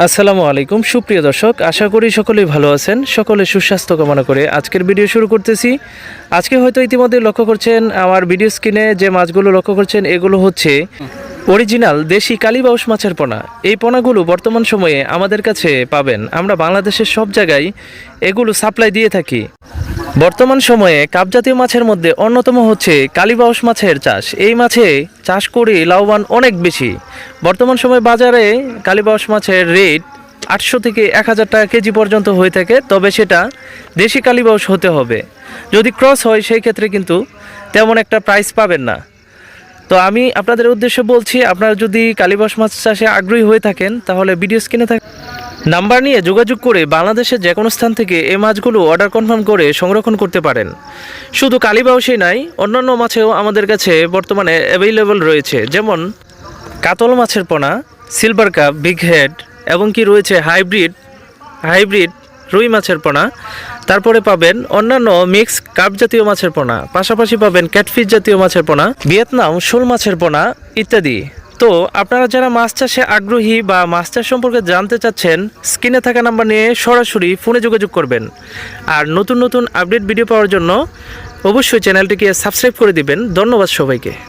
আসসালামু আলাইকুম সুপ্রিয় দর্শক, আশা করি সকলেই ভালো আছেন। সকলে সুস্বাস্থ্য কামনা করে আজকের ভিডিও শুরু করতেছি। আজকে হয়তো ইতিমধ্যে লক্ষ্য করছেন আমার ভিডিও স্ক্রিনে যে মাছগুলো লক্ষ্য করছেন এগুলো হচ্ছে অরিজিনাল দেশি কালীবাউস মাছের পোনা। এই পোনাগুলো বর্তমান সময়ে আমাদের কাছে পাবেন, আমরা বাংলাদেশের সব জায়গায় এগুলো সাপ্লাই দিয়ে থাকি। বর্তমান সময়ে কাপজাতীয় মাছের মধ্যে অন্যতম হচ্ছে কালীবাউস মাছের চাষ। এই মাছে চাষ করে লাভবান অনেক বেশি। বর্তমান সময়ে বাজারে কালীবাউস মাছের রেট 800 থেকে 1000 টাকা কেজি পর্যন্ত হয়ে থাকে, তবে সেটা দেশি কালীবাউস হতে হবে। যদি ক্রস হয় সেই ক্ষেত্রে কিন্তু তেমন একটা প্রাইস পাবেন না। তো আমি আপনাদের উদ্দেশ্যে বলছি, আপনারা যদি কালীবাউস মাছ চাষে আগ্রহী হয়ে থাকেন তাহলে ভিডিও স্ক্রিনে নাম্বার নিয়ে যোগাযোগ করে বাংলাদেশের যে কোনো স্থান থেকে এই মাছগুলো অর্ডার কনফার্ম করে সংরক্ষণ করতে পারেন। শুধু কালীবাউসই নাই, অন্যান্য মাছেও আমাদের কাছে বর্তমানে অ্যাভেলেবল রয়েছে, যেমন কাতল মাছের পোনা, সিলভার কাপ, বিগ হেড এবং কি রয়েছে হাইব্রিড রুই মাছের পোনা। তারপরে পাবেন অন্যান্য মিক্স কার্প জাতীয় মাছের পোনা, পাশাপাশি পাবেন ক্যাটফিশ জাতীয় মাছের পোনা, ভিয়েতনাম শোল মাছের পোনা ইত্যাদি। তো আপনারা যারা মাছ চাষে আগ্রহী বা মাছ চাষ সম্পর্কে জানতে চাচ্ছেন, স্ক্রিনে থাকা নাম্বার নিয়ে সরাসরি ফোনে যোগাযোগ করবেন। আর নতুন নতুন আপডেট ভিডিও পাওয়ার জন্য অবশ্যই চ্যানেলটিকে সাবস্ক্রাইব করে দিবেন। ধন্যবাদ সবাইকে।